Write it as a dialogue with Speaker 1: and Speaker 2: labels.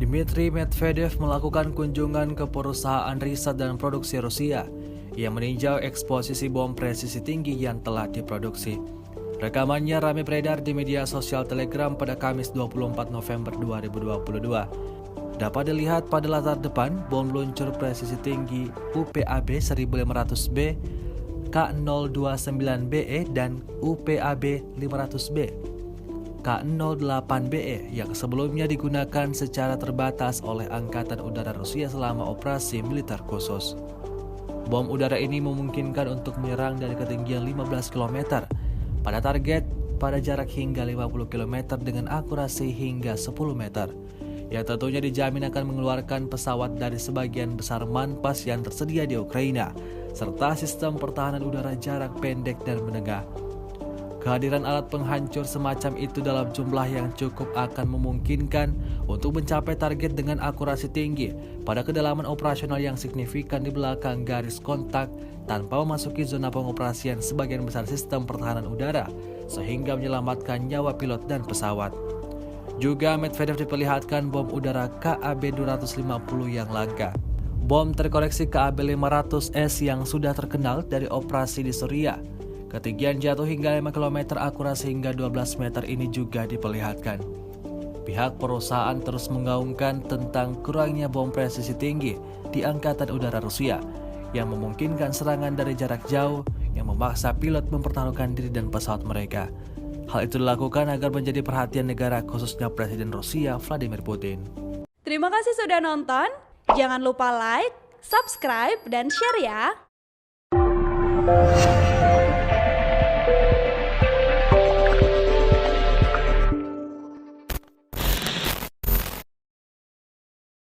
Speaker 1: Dmitry Medvedev melakukan kunjungan ke perusahaan riset dan produksi Rusia yang meninjau eksposisi bom presisi tinggi yang telah diproduksi. Rekamannya ramai beredar di media sosial Telegram pada Kamis 24 November 2022. Dapat dilihat pada latar depan bom luncur presisi tinggi UPAB 1500B, K029BE, dan UPAB 500B. K08BE yang sebelumnya digunakan secara terbatas oleh Angkatan Udara Rusia selama operasi militer khusus. Bom udara ini memungkinkan untuk menyerang dari ketinggian 15 km pada target pada jarak hingga 50 km dengan akurasi hingga 10 meter, yang tentunya dijamin akan mengeluarkan pesawat dari sebagian besar manpas yang tersedia di Ukraina, serta sistem pertahanan udara jarak pendek dan menengah. Kehadiran alat penghancur semacam itu dalam jumlah yang cukup akan memungkinkan untuk mencapai target dengan akurasi tinggi pada kedalaman operasional yang signifikan di belakang garis kontak tanpa memasuki zona pengoperasian sebagian besar sistem pertahanan udara, sehingga menyelamatkan nyawa pilot dan pesawat. Juga Medvedev diperlihatkan bom udara KAB-250 yang langka. Bom terkoreksi KAB-500S yang sudah terkenal dari operasi di Suriah. Ketinggian jatuh hingga 5 km, akurasi hingga 12 meter ini juga diperlihatkan. Pihak perusahaan terus menggaungkan tentang kurangnya bom presisi tinggi di Angkatan Udara Rusia yang memungkinkan serangan dari jarak jauh yang memaksa pilot mempertaruhkan diri dan pesawat mereka. Hal itu dilakukan agar menjadi perhatian negara, khususnya Presiden Rusia Vladimir Putin.
Speaker 2: Terima kasih sudah nonton. Jangan lupa like, subscribe, dan share ya.